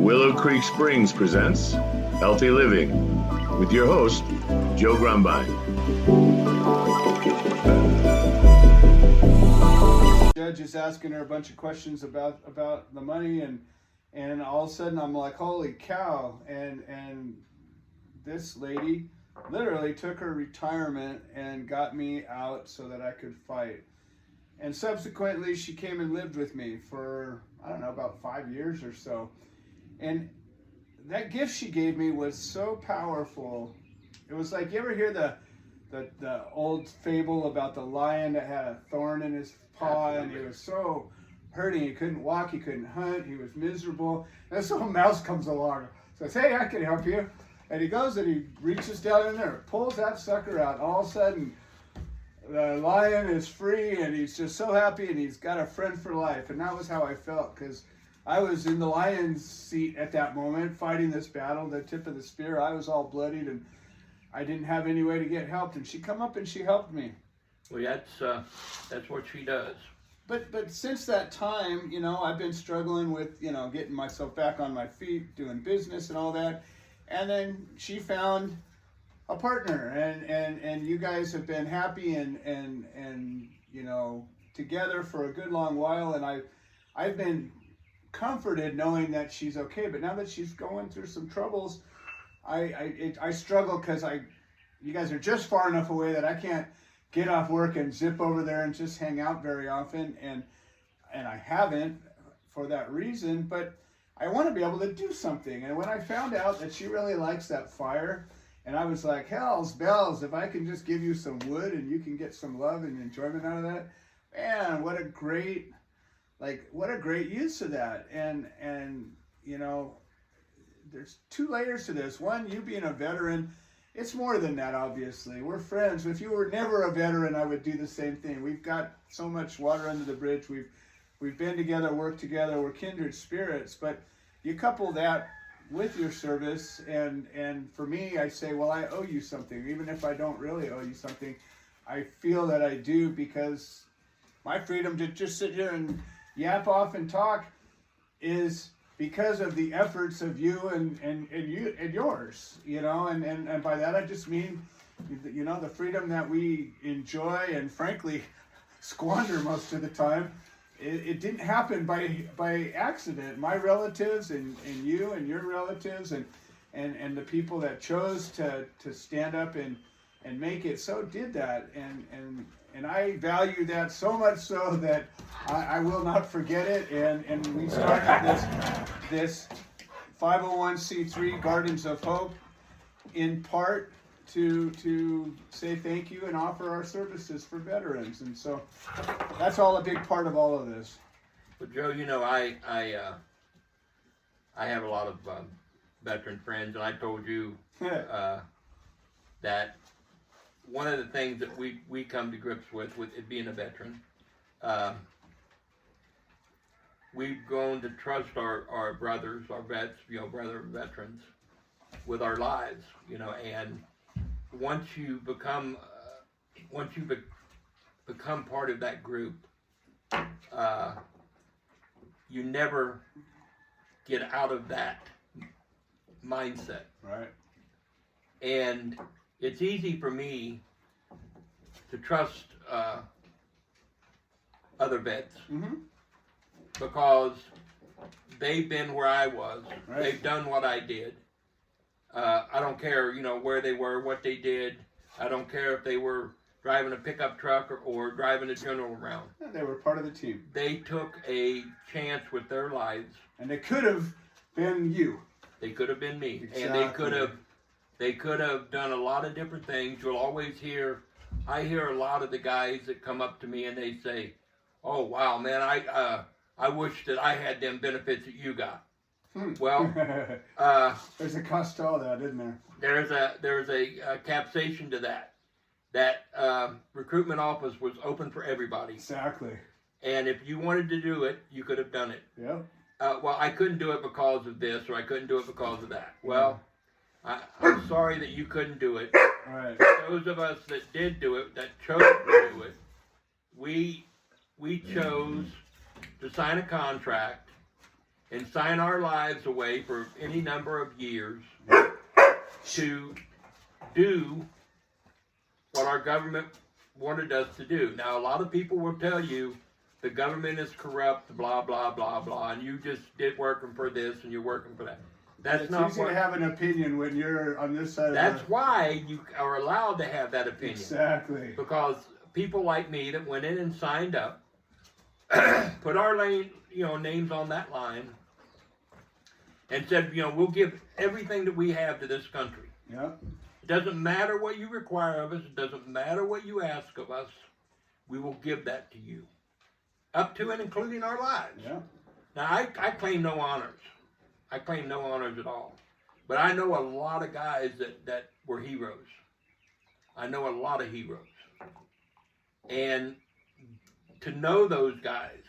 Willow Creek Springs presents Healthy Living with your host, Joe Grumbine. Judge is asking her a bunch of questions about the money, and all of a sudden I'm like, holy cow, and this lady literally took her retirement and got me out so that I could fight. And subsequently she came and lived with me for, I don't know, about 5 years or so. And that gift she gave me was so powerful. It was like, you ever hear the old fable about the lion that had a thorn in his paw? Absolutely. And he was so hurting, he couldn't walk, he couldn't hunt, he was miserable. And this little mouse comes along, says, hey, I can help you. And he goes and he reaches down in there, pulls that sucker out. All of a sudden, the lion is free, and he's just so happy, and he's got a friend for life. And that was how I felt, because I was in the lion's seat at that moment, fighting this battle, the tip of the spear. I was all bloodied, and I didn't have any way to get help. And she come up and she helped me. Well, that's what she does. But since that time, I've been struggling with, getting myself back on my feet, doing business and all that. And then she found a partner, and you guys have been happy and together for a good long while. And I've been comforted knowing that she's okay. But now that she's going through some troubles, I struggle, because you guys are just far enough away that I can't get off work and zip over there and just hang out very often, and I haven't for that reason. But I want to be able to do something. And when I found out that she really likes that fire, and I was like, hell's bells, if I can just give you some wood and you can get some love and enjoyment out of that, man, what a great use of that. And there's two layers to this. One, you being a veteran, it's more than that, obviously. We're friends. If you were never a veteran, I would do the same thing. We've got so much water under the bridge. We've been together, worked together. We're kindred spirits. But you couple that with your service, and for me, I say, well, I owe you something. Even if I don't really owe you something, I feel that I do, because my freedom to just sit here and yap off and talk is because of the efforts of you and yours, and by that I just mean, the freedom that we enjoy and frankly squander most of the time. It didn't happen by accident. My relatives and you and your relatives and the people that chose to stand up and make it so did that, and I value that so much so that I will not forget it. And we started this 501c3 Gardens of Hope in part to say thank you and offer our services for veterans. And so that's all a big part of all of this. But Joe, I have a lot of veteran friends, and I told you that one of the things that we come to grips with it being a veteran, we've grown to trust our brothers, our vets, brother veterans, with our lives, and once you become part of that group, you never get out of that mindset. Right. And it's easy for me to trust other vets, mm-hmm. because they've been where I was. Right. They've done what I did. I don't care, where they were, what they did. I don't care if they were driving a pickup truck or driving a general around. Yeah, they were part of the team. They took a chance with their lives. And they could have been you. They could have been me. Exactly. And they could have done a lot of different things. You'll always I hear a lot of the guys that come up to me and they say, oh, wow, man, I wish that I had them benefits that you got. Well, there's a cost to all that, isn't there? There's a capsation to that. That recruitment office was open for everybody. Exactly. And if you wanted to do it, you could have done it. Yeah. Well, I couldn't do it because of this, or I couldn't do it because of that. Well, I'm sorry that you couldn't do it. Right. Those of us that did do it, that chose to do it, we chose to sign a contract and sign our lives away for any number of years to do what our government wanted us to do. Now, a lot of people will tell you the government is corrupt, blah, blah, blah, blah, and you just did working for this and you're working for that. That's it's not easy what, to have an opinion when you're on this side that's of why you are allowed to have that opinion. Exactly. Because people like me that went in and signed up, put our names on that line, and said, we'll give everything that we have to this country. Yep. It doesn't matter what you require of us. It doesn't matter what you ask of us. We will give that to you. Up to and including our lives. Yeah. Now, I claim no honors. I claim no honors at all. But I know a lot of guys that were heroes. I know a lot of heroes. And to know those guys,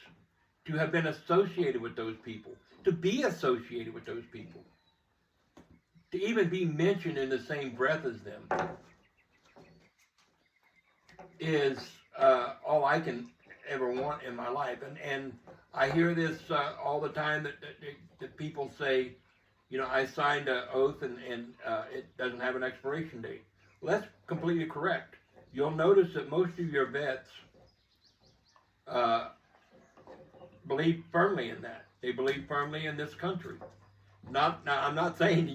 to have been associated with those people, to be associated with those people, to even be mentioned in the same breath as them, is all I can ever want in my life. And I hear this all the time that people say, I signed an oath and it doesn't have an expiration date. Well, that's completely correct. You'll notice that most of your vets believe firmly in that. They believe firmly in this country. Now, I'm not saying,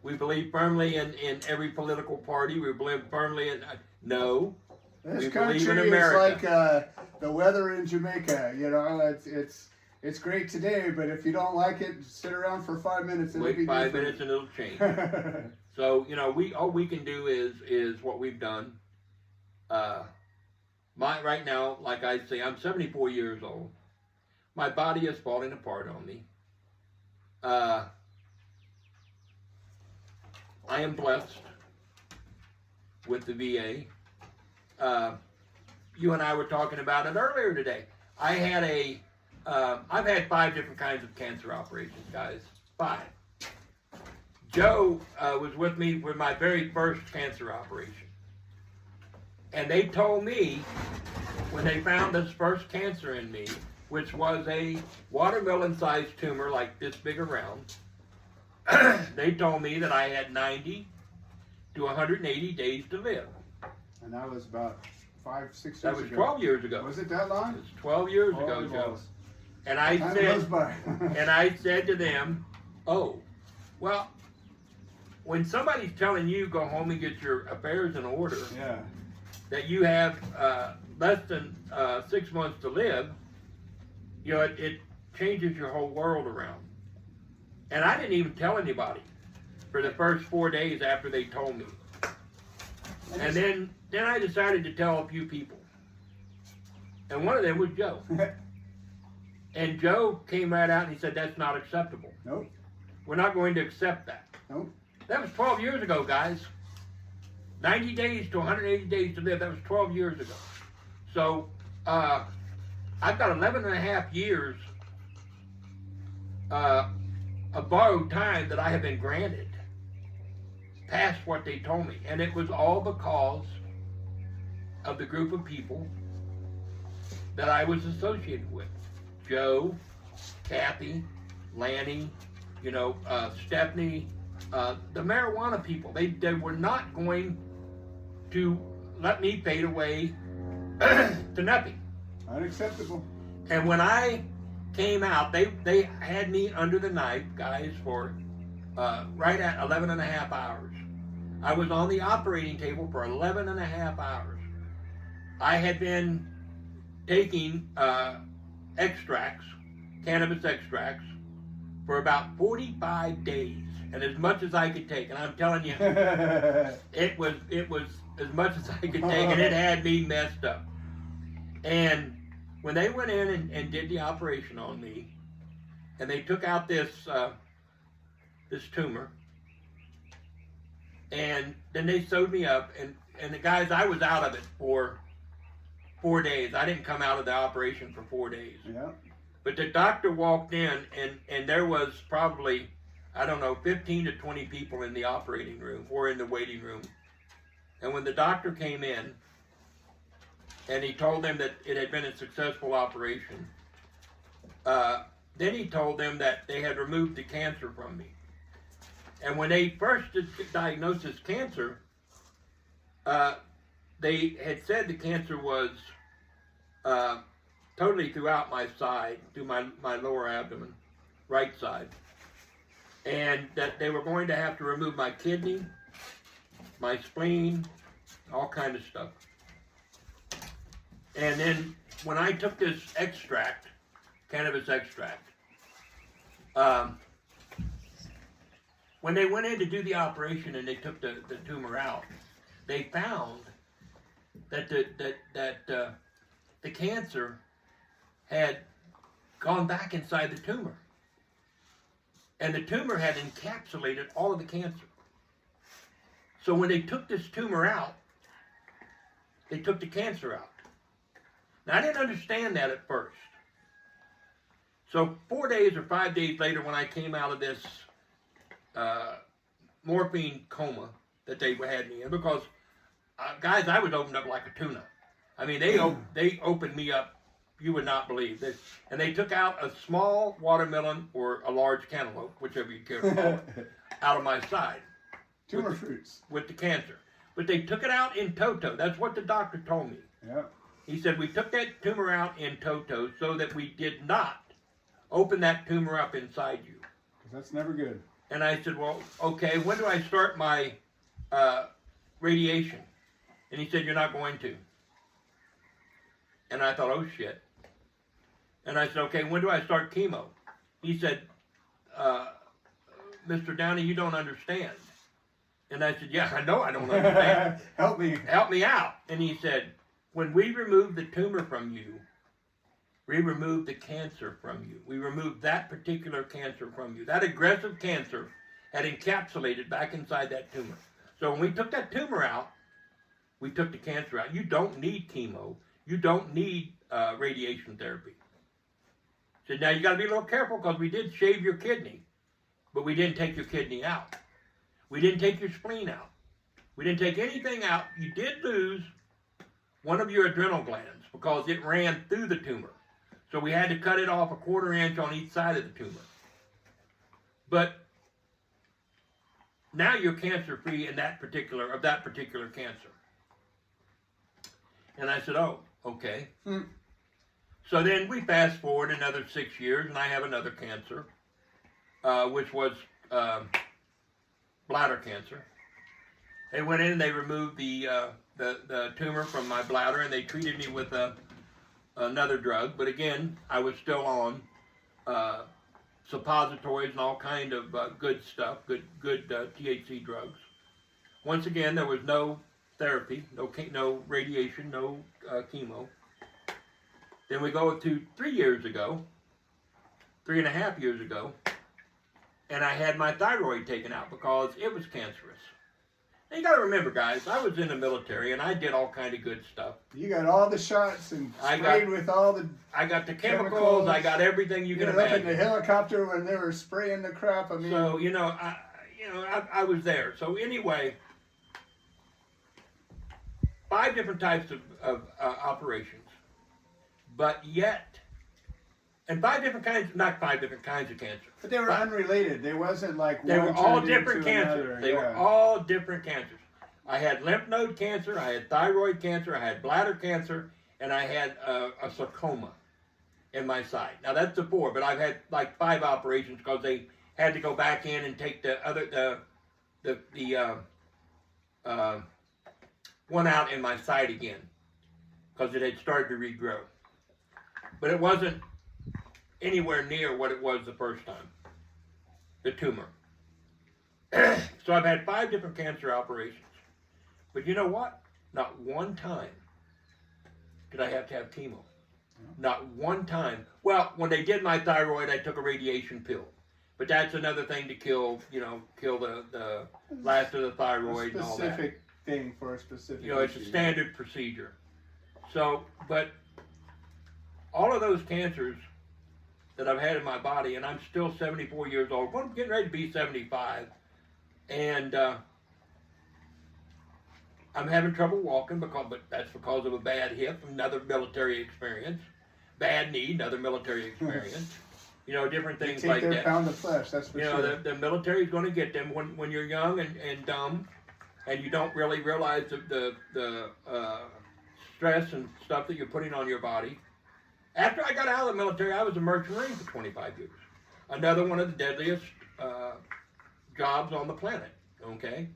we believe firmly in every political party. We believe firmly in, no. This we country believe in is America. like the weather in Jamaica. It's great today, but if you don't like it, sit around for 5 minutes and Wait it'll be 5 different. minutes and it'll change. So, all we can do is what we've done. Right now, like I say, I'm 74 years old. My body is falling apart on me. I am blessed with the VA. You and I were talking about it earlier today. I've had 5 different kinds of cancer operations, guys. 5. Joe was with me with my very first cancer operation. And they told me, when they found this first cancer in me, which was a watermelon-sized tumor like this big around, they told me that I had 90 to 180 days to live. And that was about 5, 6 years That was ago. 12 years ago. Was it that long? It was 12 years Oh, ago, it Joe. was. And I Time goes said, by. and I said to them, oh, well, when somebody's telling you go home and get your affairs in order, Yeah. that you have less than 6 months to live, it changes your whole world around. And I didn't even tell anybody for the first 4 days after they told me. And then I decided to tell a few people. And one of them was Joe. And Joe came right out and he said, that's not acceptable. Nope. We're not going to accept that. Nope. That was 12 years ago, guys. 90 days to 180 days to live. That was 12 years ago. So, I've got 11 and a half years of borrowed time that I have been granted past what they told me. And it was all because of the group of people that I was associated with. Joe, Kathy, Lanny, Stephanie, the marijuana people. They were not going to let me fade away to nothing. Unacceptable. And when I came out, they had me under the knife, guys, for right at 11 and a half hours. I was on the operating table for 11 and a half hours. I had been taking extracts, cannabis extracts, for about 45 days, and as much as I could take. And I'm telling you, it was as much as I could take, and it had me messed up. And when they went in and did the operation on me, and they took out this tumor, and then they sewed me up, and the guys, I was out of it for 4 days. I didn't come out of the operation for 4 days. Yeah. But the doctor walked in, and there was probably, 15 to 20 people in the operating room or in the waiting room. And when the doctor came in, and he told them that it had been a successful operation, then he told them that they had removed the cancer from me. And when they first diagnosed this cancer, they had said the cancer was totally throughout my side, through my lower abdomen, right side. And that they were going to have to remove my kidney, my spleen, all kind of stuff. And then when I took this extract, cannabis extract, when they went in to do the operation and they took the tumor out, they found that the cancer had gone back inside the tumor. And the tumor had encapsulated all of the cancer. So when they took this tumor out, they took the cancer out. Now, I didn't understand that at first. So 4 days or 5 days later, when I came out of this morphine coma that they had me in, because, guys, I was opened up like a tuna. I mean, they opened me up, you would not believe this. And they took out a small watermelon or a large cantaloupe, whichever you care to call it, out of my side. Tumor fruits. With the cancer. But they took it out in toto. That's what the doctor told me. Yeah. He said, we took that tumor out in toto so that we did not open that tumor up inside you. Because that's never good. And I said, well, okay, when do I start my radiation? And he said, you're not going to. And I thought, oh, shit. And I said, okay, when do I start chemo? He said, Mr. Downey, you don't understand. And I said, yeah, I know I don't understand. Help me. Help me out. And he said, when we removed the tumor from you, we removed the cancer from you. We removed that particular cancer from you. That aggressive cancer had encapsulated back inside that tumor. So when we took that tumor out, we took the cancer out. You don't need chemo. You don't need radiation therapy. So now you got to be a little careful because we did shave your kidney, but we didn't take your kidney out. We didn't take your spleen out. We didn't take anything out. You did lose one of your adrenal glands because it ran through the tumor. So we had to cut it off 1/4 inch on each side of the tumor. But now you're cancer-free of that particular cancer. And I said, oh, okay. So then we fast forward another 6 years, and I have another cancer, which was bladder cancer. They went in and they removed the tumor from my bladder, and they treated me with another drug. But again, I was still on suppositories and all kind of good stuff, good THC drugs. Once again, there was no therapy, no radiation, no chemo. Then we go to 3 years ago, 3.5 years ago, and I had my thyroid taken out because it was cancerous. And you got to remember, guys, I was in the military and I did all kind of good stuff. You got all the shots and sprayed with all the. I got the chemicals. I got everything you can imagine. Up in the helicopter when they were spraying the crap. I mean, so I was there. So anyway, 5 different types of operations, but yet, and 5 different kinds, not 5 different kinds of cancer. But they were unrelated. They wasn't like they one were all turned different into cancers. another. They were all different cancers. I had lymph node cancer, I had thyroid cancer, I had bladder cancer, and I had a sarcoma in my side. Now that's the 4, but I've had like 5 operations because they had to go back in and take the one out in my side again because it had started to regrow. But it wasn't anywhere near what it was the first time, the tumor. So I've had 5 different cancer operations. But you know what? Not one time did I have to have chemo. Not one time. Well, when they did my thyroid, I took a radiation pill. But that's another thing to kill the last of the thyroid and all that. Specific thing for a specific it's a standard procedure. So, but all of those cancers that I've had in my body, and I'm still 74 years old. I'm getting ready to be 75, and I'm having trouble walking but that's because of a bad hip, another military experience. Bad knee, another military experience. You know, different They things take like their that. pound of flesh, that's for You sure. know, the military is going to get them when you're young and dumb, and you don't really realize the stress and stuff that you're putting on your body. After I got out of the military, I was a merchant marine for 25 years. Another one of the deadliest jobs on the planet, okay?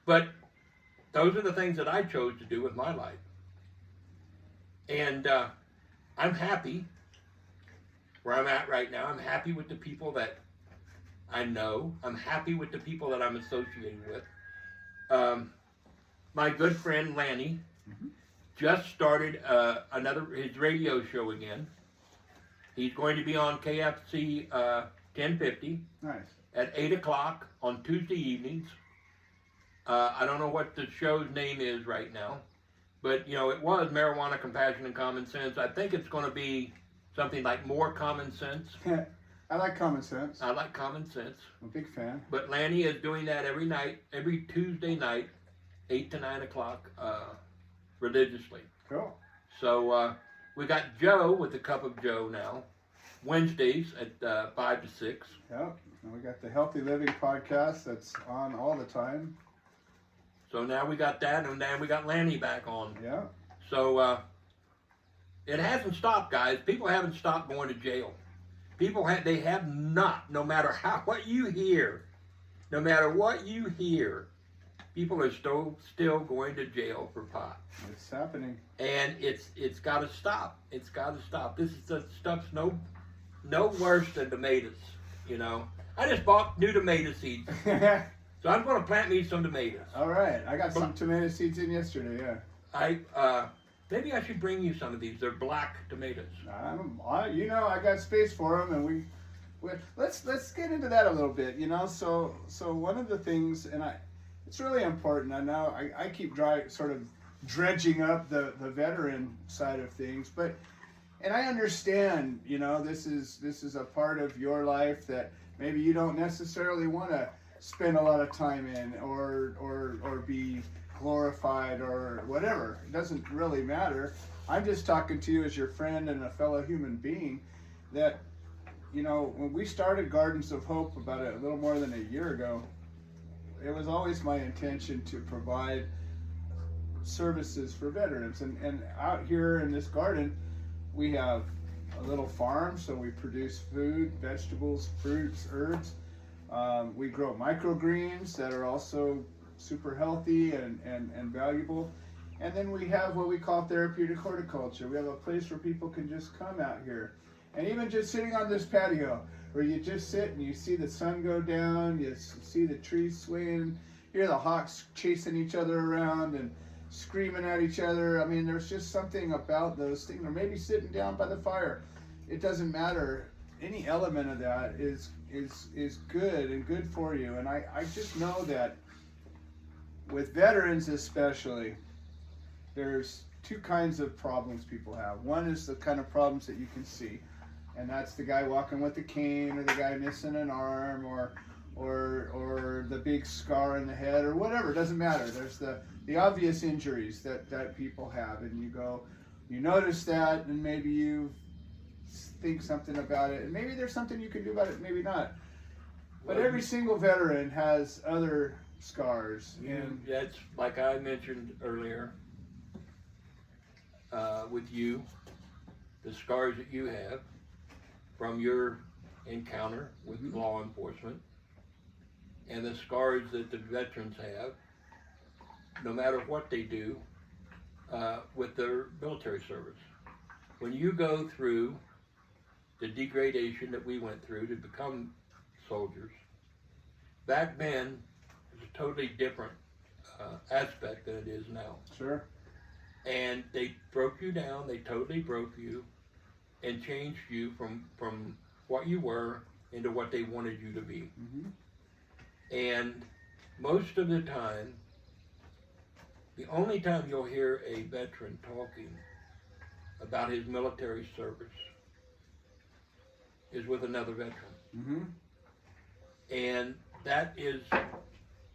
But those are the things that I chose to do with my life. And I'm happy where I'm at right now. I'm happy with the people that I know. I'm happy with the people that I'm associated with. My good friend Lanny just started his radio show again. He's going to be on KFC 1050 Nice. at 8 o'clock on Tuesday evenings. I don't know what the show's name is right now, but you know, it was Marijuana, Compassion, and Common Sense. I think it's going to be something like More Common Sense. I like common sense. I like Common Sense. I'm a big fan. But Lanny is doing that every night, every Tuesday night, 8 to 9 o'clock, religiously. Cool. So we got Joe with the Cup of Joe now, Wednesdays at 5 to 6. Yep. And we got the Healthy Living podcast that's on all the time. So now we got that, and then we got Lanny back on. Yeah. So it hasn't stopped, guys. People haven't stopped going to jail. They have not, no matter what you hear, people are still going to jail for pot. It's happening. And it's got to stop. It's got to stop. This stuff's no worse than tomatoes, you know. I just bought new tomato seeds. So I'm going to plant me some tomatoes. All right. I got some tomato seeds in yesterday, yeah. Maybe I should bring you some of these. They're black tomatoes. I got space for them, and let's get into that a little bit. You know, so one of the things, and it's really important. I know I keep sort of dredging up the veteran side of things, and I understand. You know, this is a part of your life that maybe you don't necessarily want to spend a lot of time in, or be glorified or whatever. It doesn't really matter. I'm just talking to you as your friend and a fellow human being that, you know, when we started Gardens of Hope about a little more than a year ago, it was always my intention to provide services for veterans. And out here in this garden, we have a little farm, so we produce food, vegetables, fruits, herbs. We grow microgreens that are also super healthy and valuable. And then we have what we call therapeutic horticulture. We have a place where people can just come out here. And even just sitting on this patio, where you just sit and you see the sun go down, you see the trees swaying, hear the hawks chasing each other around and screaming at each other. I mean, there's just something about those things. Or maybe sitting down by the fire. It doesn't matter. Any element of that is good and good for you. And I just know that with veterans especially, there's two kinds of problems people have. One is the kind of problems that you can see, and that's the guy walking with a cane, or the guy missing an arm, or the big scar in the head, or whatever. It doesn't matter. There's the obvious injuries that people have, and you notice that, and maybe you think something about it, and maybe there's something you can do about it, maybe not. But every single veteran has other scars. And that's like I mentioned earlier with you, the scars that you have from your encounter with law enforcement, and the scars that the veterans have, no matter what they do with their military service. When you go through the degradation that we went through to become soldiers, back then it was a totally different aspect than it is now. Sure. And they broke you down, they totally broke you and changed you from what you were into what they wanted you to be. Mm-hmm. And most of the time, the only time you'll hear a veteran talking about his military service is with another veteran. Mm-hmm. And that is,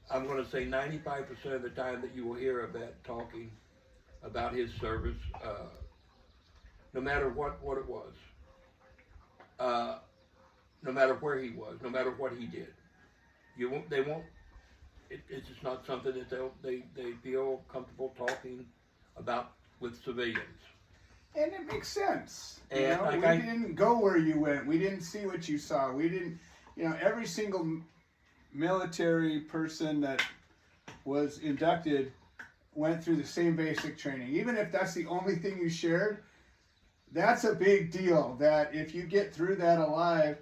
I'm going to say 95% of the time that you will hear a vet talking about his service, no matter what it was. no matter where he was, no matter what he did. They won't. It's just not something that they feel comfortable talking about with civilians. And it makes sense. And we didn't go where you went. We didn't see what you saw. We didn't, every single military person that was inducted went through the same basic training. Even if that's the only thing you shared, that's a big deal. That if you get through that alive,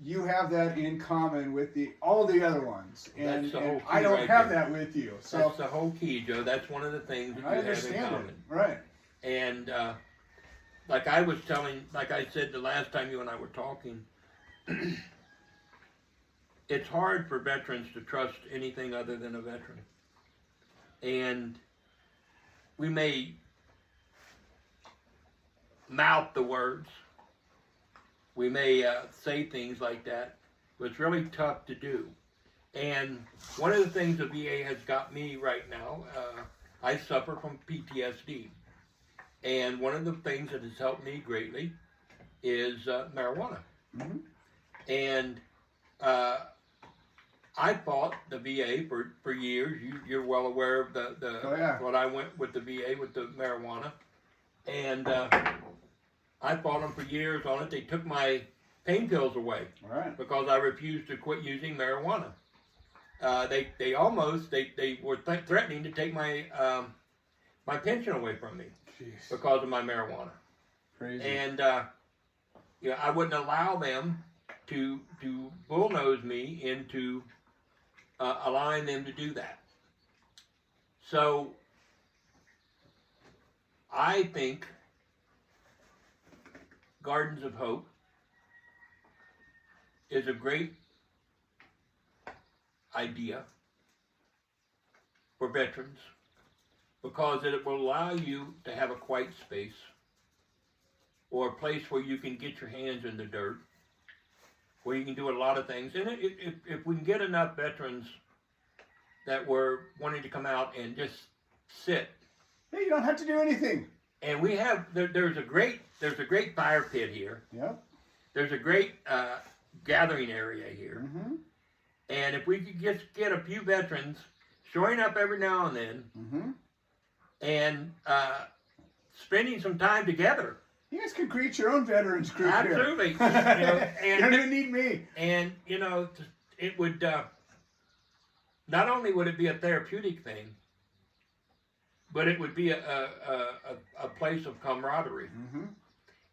you have that in common with all the other ones. And I don't have that with you. So that's the whole key, Joe. That's one of the things that you have in common. Right. And like I said the last time you and I were talking, it's hard for veterans to trust anything other than a veteran. And we may mouth the words, we may say things like that, but it's really tough to do. And one of the things the VA has got me right now, I suffer from PTSD. And one of the things that has helped me greatly is marijuana. Mm-hmm. And I fought the VA for years. You're well aware of what I went with the VA with the marijuana. And I fought them for years on it. They took my pain pills away because I refused to quit using marijuana. They were threatening to take my my pension away from me. Jeez. Because of my marijuana. Crazy. And I wouldn't allow them to bullnose me into allowing them to do that. So I think Gardens of Hope is a great idea for veterans, because it will allow you to have a quiet space or a place where you can get your hands in the dirt, where you can do a lot of things. And if we can get enough veterans that were wanting to come out and just sit. Yeah, you don't have to do anything. And we have, there's a great fire pit here. Yep. There's a great gathering area here. Mm-hmm. And if we could just get a few veterans showing up every now and then, mm-hmm. and spending some time together. You guys could create your own veterans group. Absolutely. Here. You don't even need me. And, it would, not only would it be a therapeutic thing, but it would be a place of camaraderie. Mm-hmm.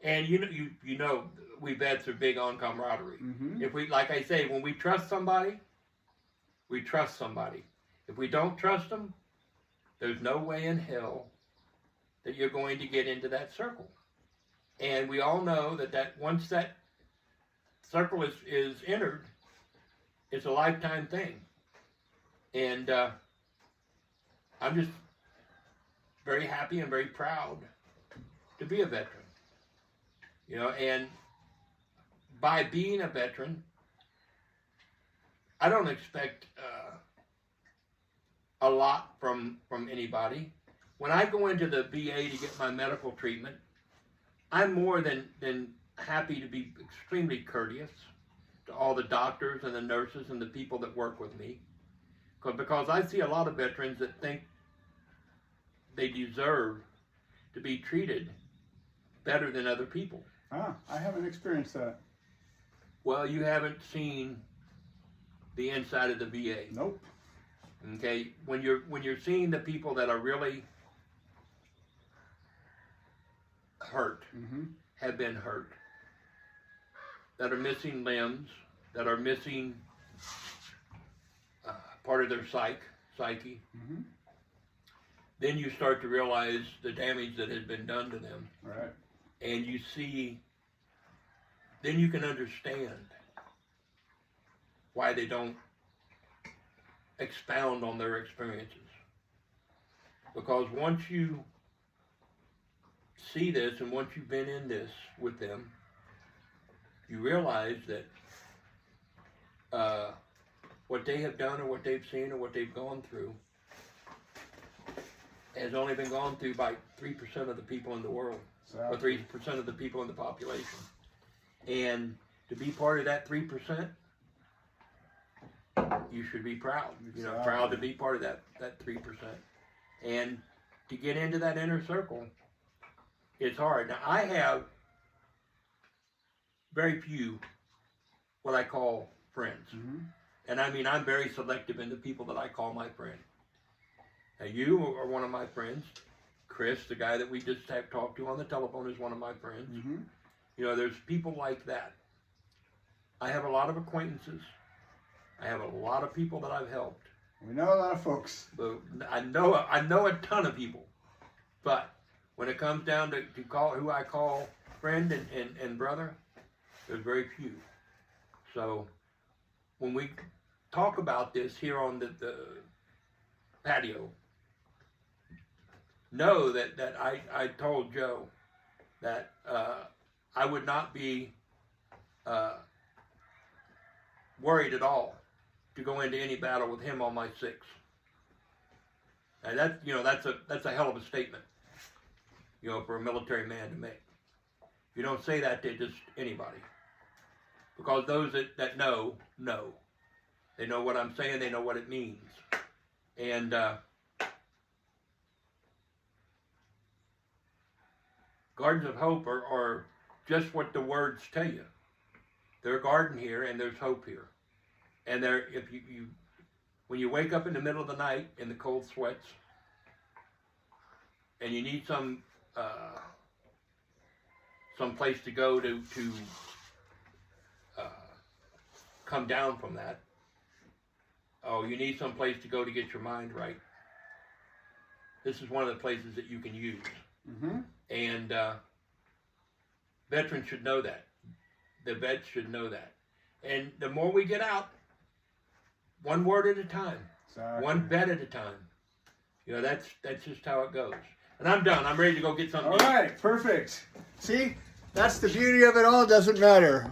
And you know, we vets are big on camaraderie. Mm-hmm. If we, like I say, when we trust somebody, we trust somebody. If we don't trust them, there's no way in hell that you're going to get into that circle. And we all know that once that circle is entered, it's a lifetime thing. And I'm just very happy and very proud to be a veteran. And by being a veteran, I don't expect a lot from anybody. When I go into the VA to get my medical treatment, I'm more than happy to be extremely courteous to all the doctors and the nurses and the people that work with me. Because I see a lot of veterans that think they deserve to be treated better than other people. I haven't experienced that. Well, you haven't seen the inside of the VA. Nope. Okay, when you're seeing the people that are really hurt, mm-hmm. have been hurt, that are missing limbs, that are missing part of their psyche, mm-hmm. then you start to realize the damage that has been done to them. Right. And you see, then you can understand why they don't expound on their experiences. Because once you see this and once you've been in this with them, you realize that what they have done or what they've seen or what they've gone through has only been gone through by 3% of the people in the world, or 3% of the people in the population. And to be part of that 3%, you should be proud. You know, proud to be part of that 3%. And to get into that inner circle, it's hard. Now, I have very few what I call friends. Mm-hmm. And I mean, I'm very selective in the people that I call my friend. Now, you are one of my friends. Chris, the guy that we just have talked to on the telephone, is one of my friends. Mm-hmm. You know, there's people like that. I have a lot of acquaintances. I have a lot of people that I've helped. We know a lot of folks. But I know a ton of people. But when it comes down to call who I call friend and brother, there's very few. So when we talk about this here on the patio, know that I told Joe that I would not be worried at all to go into any battle with him on my 6. And that's a hell of a statement, you know, for a military man to make. You don't say that to just anybody, because those that know. They know what I'm saying. They know what it means. And Gardens of Hope are just what the words tell you. There's a garden here, and there's hope here. And if you when you wake up in the middle of the night in the cold sweats, and you need some place to go to come down from that. Oh, you need some place to go to get your mind right. This is one of the places that you can use. Mm-hmm. And veterans should know that. The vets should know that. And the more we get out, one word at a time, Exactly. one vet at a time. You know, that's just how it goes. And I'm done. I'm ready to go get something. All right, perfect. See, that's the beauty of it all. Doesn't matter.